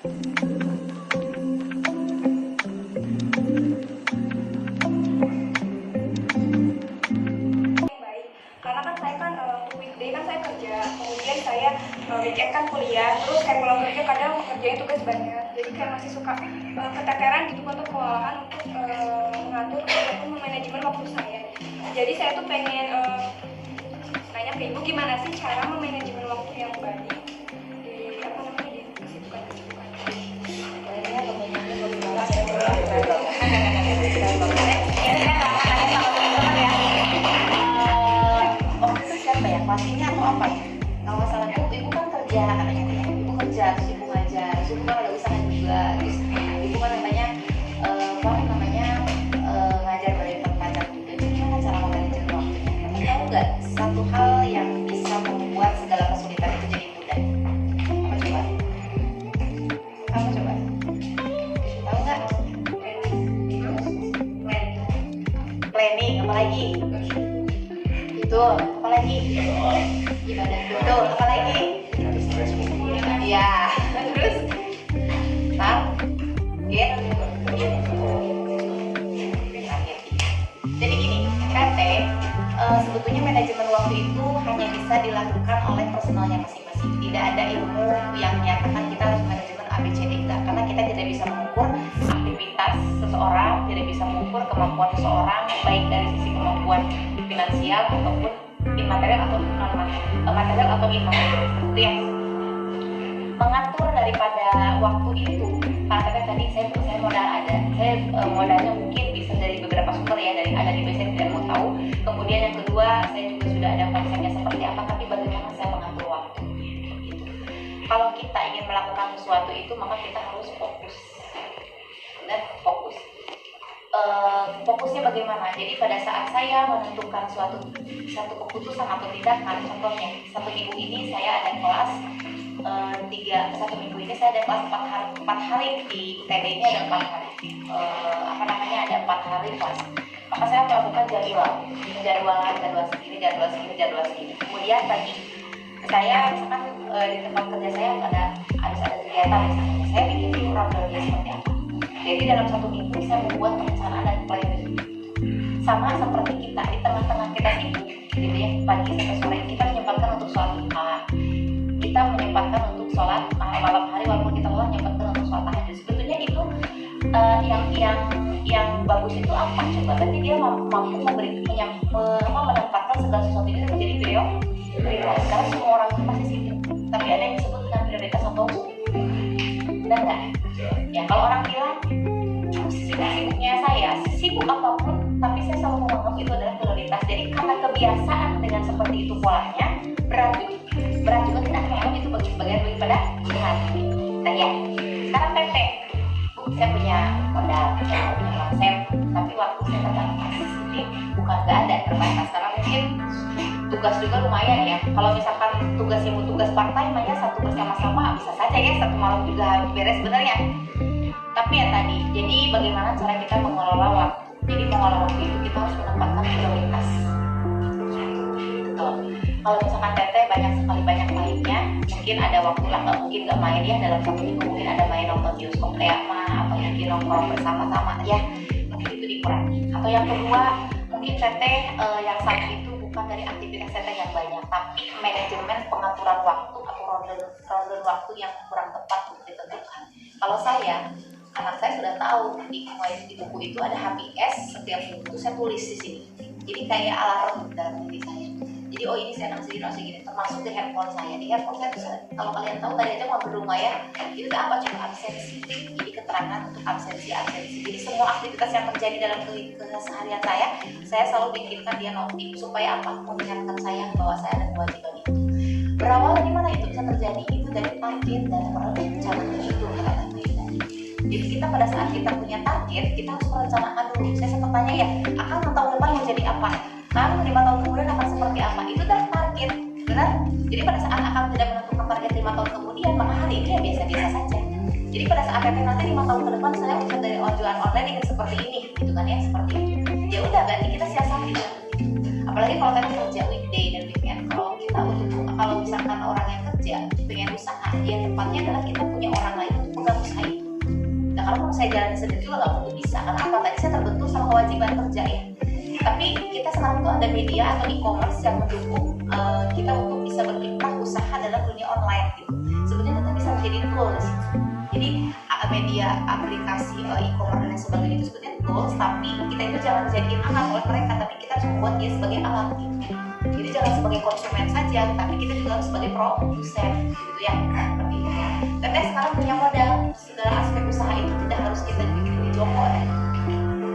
Karena kan saya kan weekday kan saya kerja, kemudian saya weekend kan kuliah, terus kayak pulang kerja kadang kerjain tugas banyak, jadi kayak masih suka keteteran gitu atau kewalahan untuk mengatur ataupun memanajemen waktu saya. Jadi saya tuh pengen nanya ke ibu gimana sih cara memanajemen waktu yang baik di apa namanya di kesibukan-kesibukan. Pastinya atau apa ya? Kalau masalah ibu kan kerja katanya ya. Ibu kerja, terus ibu ngajar, terus ibu kan ada usaha juga, terus ibu kan ngajar dari pelajar juga. Jadi gimana cara memanajemen waktunya? Kamu tahu nggak satu hal yang bisa membuat segala kesulitan itu jadi mudah? Apa coba? Kamu coba? Tahu nggak? Planning, apalagi? Betul, apalagi? Ibadah, betul, apalagi? Iya, terus target. Jadi gini, PT sebetulnya manajemen waktu itu hanya bisa dilakukan oleh personalnya masing-masing. Tidak ada ilmu yang menyatakan kita harus manajemen ABCD, karena kita tidak bisa mengukur aktivitas seseorang, tidak bisa mengukur kemampuan seseorang, baik dari sisi kemampuan finansial ataupun imaterial atau material atau imaterial. Itu ya. Mengatur daripada waktu itu, karena tadi saya modal ada, modalnya mungkin bisa dari beberapa sumber ya, dari ada di saya tidak mau tahu. Kemudian yang kedua, saya juga sudah ada konsepnya seperti apa, tapi bagaimana saya mengatur waktu. Gitu. Kalau kita ingin melakukan sesuatu itu, maka kita harus fokus. Dan fokus. Fokusnya bagaimana? Jadi pada saat saya menentukan satu keputusan atau tindakan, contohnya satu minggu ini saya ada kelas satu minggu ini saya ada kelas 4 hari di UTD ini ada 4 hari ada 4 hari kelas, maka saya melakukan jadwal segini. Kemudian pagi saya misalkan di tempat kerja saya harus ada kegiatan misalnya, saya bikin dulu rondonya seperti apa. Jadi dalam satu minggu saya membuat perencanaan dan planning. Sama seperti kita di tengah-tengah kita sibuk, gitu ya, pagi sampai sore kita menyempatkan untuk sholat duha, kita menyempatkan untuk sholat malam hari, walaupun kita lelah menyempatkan untuk sholat tahajud. Sebetulnya itu yang bagus itu apa coba? Berarti dia mampu menempatkan segala sesuatu itu menjadi prioritas. Karena semua orang itu pasti sibuk, tapi ada yang disebut dengan prioritas atau benar nggak? Ya kalau orang bilang sibuknya saya sibuk apapun, tapi saya selalu menganggap itu adalah prioritas. Jadi karena kebiasaan dengan seperti itu polanya, berat juga tidak menganggap itu bagian daripada hati. Nah ya, sekarang PT, saya punya modal, saya punya konsep, tapi waktu saya terbatas. Jadi bukan nggak ada, terbatas karena mungkin tugas juga lumayan ya. Kalau misalkan tugas part-time aja satu bersama-sama bisa saja ya, satu malam juga beres sebenarnya. Tapi ya tadi, jadi bagaimana cara kita mengelola waktu? Jadi mengelola waktu itu kita harus menempatkan prioritas. Betul. Kalau misalkan teteh banyak mainnya, mungkin ada waktu lah, nggak main ya dalam satu minggu, mungkin ada main nonton bioskop teama atau mungkin nongkrong bersama-sama ya, mungkin itu dikurangi. Atau yang kedua, mungkin teteh yang satu itu bukan dari aktivitas teteh yang banyak, tapi manajemen pengaturan waktu atau ronde waktu yang kurang tepat untuk ditentukan. Kalau anak saya sudah tahu di buku itu ada HPS, setiap buku saya tulis di sini. Jadi kayak alarm dalam diri saya. Jadi ini saya harus segini, termasuk di handphone saya. Di handphone saya tuh, kalau kalian tahu tadi aja ngobrol lumayan, itu apa coba absensi. Jadi keterangan untuk absensi. Jadi semua aktivitas yang terjadi dalam keseharian saya selalu bikinkan dia notif supaya apa? Mengingatkan saya bahwa saya ada kewajiban itu. Berawal dari mana itu bisa terjadi? Itu dari target dan perencanaan itu kata-kata tadi. Jadi kita pada saat kita punya target, kita harus merencanakan dulu. Saya sempat tanya ya, akan tahun depan mau jadi apa? Kamu 5 tahun kemudian akan seperti apa? Itu adalah target, benar? Jadi pada saat akan tidak menentukan target 5 tahun kemudian, maka hari ini ya biasa-biasa saja. Jadi pada saat nanti 5 tahun ke depan saya omset dari jualan online ingin seperti ini, gitu kan ya, seperti itu. Ya udah, berarti kita siasati lah. Apalagi kalau kita kerja weekday dan weekend. Kalau misalkan orang yang kerja pengen usaha, ya tempatnya adalah kita punya orang lain untuk pegang kalau mau saya jalani sendiri juga nggak mungkin bisa, karena apa, tadi saya terbentuk sama kewajiban kerja ya. Tapi kita sekarang tuh ada media atau e-commerce yang mendukung kita untuk bisa berkiprah usaha dalam dunia online gitu. Sebenarnya kita bisa menjadi tools. Jadi media, aplikasi, e-commerce dan lain sebagainya itu sebenarnya tools, tapi kita itu jangan jadiin alat oleh mereka, tapi kita harus membuat dia sebagai alat gitu. Jadi jangan sebagai konsumen saja, tapi kita juga harus sebagai produsen gitu ya, seperti itu. Teteh sekarang punya modal, segala aspek usaha itu tidak harus kita bikin Joko ya.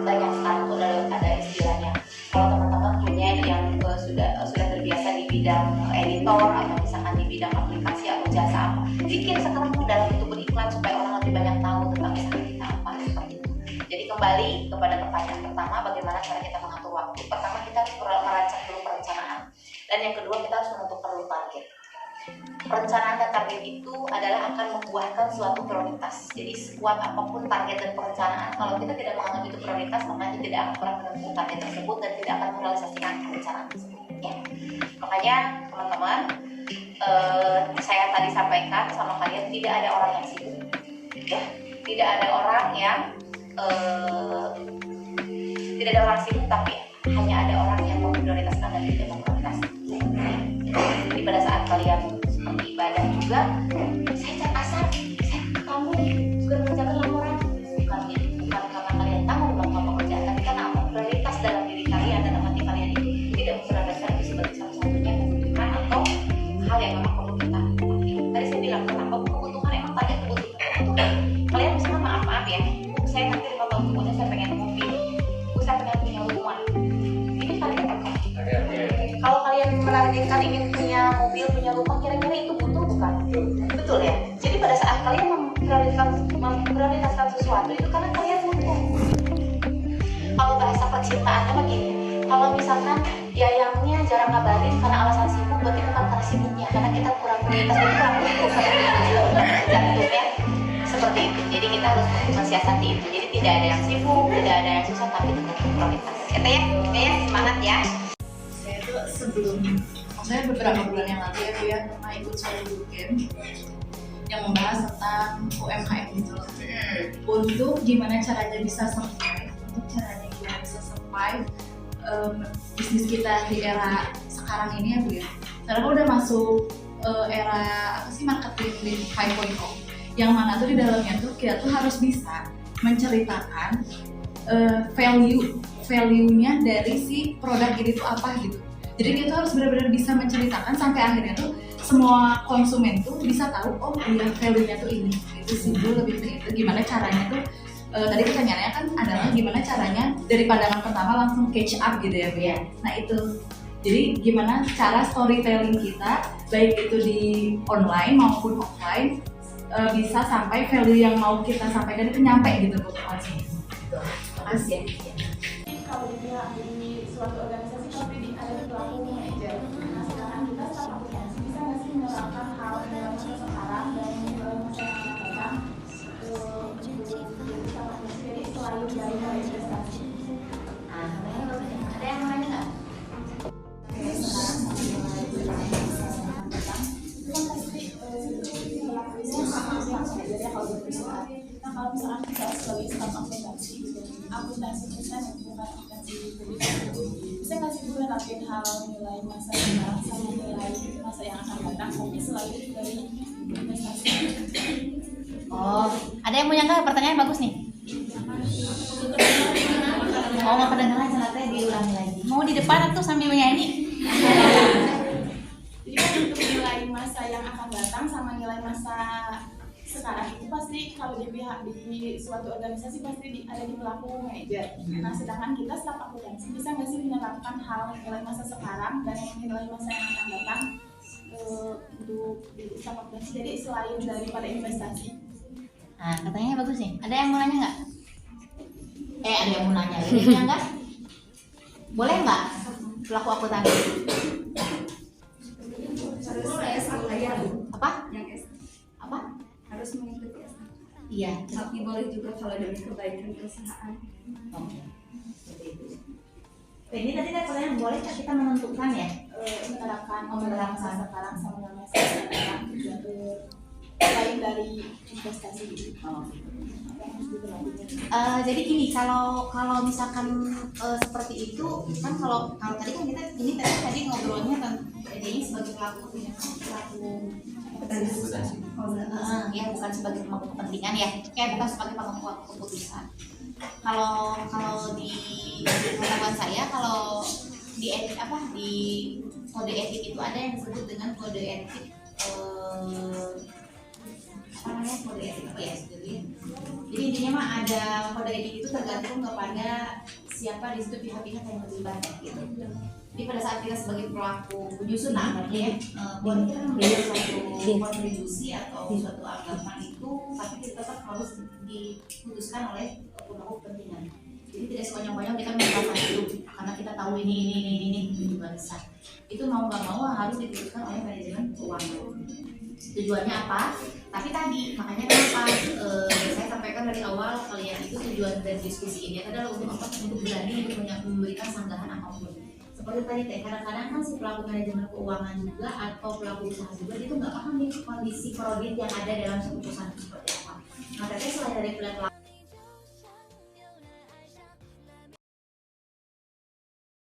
Banyak sekarang tuh ada istilahnya. Kalau teman-teman punya yang sudah terbiasa di bidang editor atau misalkan di bidang aplikasi atau jasa apa, bikin sekarang modal untuk beriklan supaya orang lebih banyak tahu tentang usaha kita apa seperti itu. Jadi kembali kepada pertanyaan pertama, bagaimana cara kita mengatur waktu? Pertama kita harus merancang dulu perencanaan, dan yang kedua kita harus menentukan dulu target. Perencanaan dan target itu adalah akan membuahkan suatu prioritas. Jadi sekuat apapun target dan perencanaan, kalau kita tidak menganggap itu prioritas, maka kita tidak akan pernah menemukan target tersebut dan tidak akan merealisasikan perencanaan tersebut. Ya. Makanya teman-teman, saya tadi sampaikan sama kalian, tidak ada orang yang sibuk. Ya, tidak ada orang yang tidak ada orang sibuk, tapi hanya ada orang yang memprioritaskan dan tidak memprioritaskan. Jadi pada saat kalian seperti ibadah juga, saya cek asar, saya kamu juga mengerjakan laporan, bukan karena kalian tahu melakukan pekerjaan, tapi karena apa, prioritas dalam diri kalian dan hati kalian itu tidak memprioritaskan itu sebagai satu-satunya kebutuhan atau hal yang memang perlu kita pakai. Tadi saya bilang kenapa kebutuhan, emang tanya kebutuhan. Kalian misalnya maaf ya, saya nanti 5 tahun kemudian saya pengen mobil, saya pengen punya rumah. Ini target apa? Kalau kalian menargetkan ingin punya mobil, punya rumah, kira-kira itu butuh bukan? Betul ya? Jadi pada saat kalian memprioritaskan sesuatu itu karena kalian butuh. Kalau bahasa percintaannya begini, kalau misalkan Yayangnya jarang ngabarin karena alasan sibuk, berarti bukan karena sibuknya, karena kita kurang prioritas dan kurang butuh jantungnya seperti itu. Jadi kita harus mensiasati itu. Jadi tidak ada yang sibuk, tidak ada yang susah, tapi tetap prioritas. Ya, semangat ya. Saya itu maksudnya beberapa bulan yang lalu ya, dia pernah ikut suatu bootcamp yang membahas tentang UMKM gitu loh. Untuk gimana caranya bisa survive, bisnis kita di era sekarang ini ya Bu ya. Sekarang udah masuk era marketing 5.0, yang mana tuh di dalamnya tuh kita tuh harus bisa menceritakan value-nya dari si produk ini tuh apa gitu. Jadi kita harus benar-benar bisa menceritakan sampai akhirnya tuh semua konsumen tuh bisa tahu, oh iya value-nya tuh ini. Itu sih dulu lebih ke itu. Gimana caranya tuh, tadi pertanyaannya kan adalah gimana caranya dari pandangan pertama langsung catch up gitu ya Bu ya. Nah itu, jadi gimana cara storytelling kita, baik itu di online maupun offline, bisa sampai value yang mau kita sampaikan itu nyampe gitu ke konsumen. Terima kasih ya. Kalau dia di suatu organisasi pasti ada di pelaku manajer. Nah sekarang kita secara aplikasi bisa nggak sih menerapkan hal dalam masa sekarang dan masa yang akan datang jadi selain dari investasi. Ada yang mau nanya nggak? Nah kalau misalkan kita sebagai staf akuntansi kita yang bukan akuntansi bisa nggak sih gue nerapin hal nilai masa sekarang sama nilai masa yang akan datang tapi selain dari investasi. Oh, ada yang mau nyangka? Pertanyaan bagus nih. Oh, nggak kedengeran, caranya diulangi lagi. Mau di depan atau sambil menyanyi? Jadi kan untuk nilai masa yang akan datang sama nilai masa sekarang itu pasti kalau di pihak di suatu organisasi pasti ada di pelaku manajer. Nah sedangkan kita staf akuntansi bisa nggak sih menerapkan hal nilai masa sekarang dan nilai masa yang akan datang untuk di staf akuntansi, jadi selain daripada investasi. Nah, katanya bagus nih. Ada yang mau nanya nggak? Ada yang mau nanya. Boleh nggak? Boleh nggak? Pelaku akuntansi. Harus ya, Apa? yang Apa? harus mengikuti SK. Iya. Tapi boleh juga kalau demi kebaikan perusahaan. Oke. Seperti itu. Ini tadi kan kalian boleh nggak kita menentukan ya? Menerapkan masa sekarang sama nilai masa yang akan datang lain dari investasi. Oh. yang harus diperhatikan? Jadi gini, kalau misalkan seperti itu kan, kalau tadi kan kita tadi ngobrolnya tentang idenya sebagai pelaku ya, ya bukan sebagai pemangku kepentingan ya, bukan sebagai pemangku keputusan. Kalau di pengetahuan saya, kalau di etik di kode etik itu ada yang disebut dengan kode etik kode etik apa ya sebenarnya. Jadi intinya mah ada kode etik itu tergantung kepada siapa di situ pihak-pihak yang terlibat gitu. Jadi pada saat kita sebagai pelaku penyusun namanya boleh kita memberikan suatu kontribusi atau suatu anggapan itu, tapi kita tetap harus diputuskan oleh pemangku kepentingan. Jadi tidak sekonyong-konyong kita mengatakan itu karena kita tahu ini juga besar. Itu mau nggak mau harus diputuskan oleh manajemen keuangan. Tujuannya apa? Tapi tadi makanya kenapa saya sampaikan dari awal kalian itu tujuan dari diskusi ini adalah untuk apa? Untuk berani untuk memberikan sanggahan apapun. Seperti tadi kadang-kadang kan si pelaku manajemen keuangan juga atau pelaku usaha juga itu nggak paham nih kondisi kredit yang ada dalam suatu perusahaan seperti apa. Makanya selain dari pelaku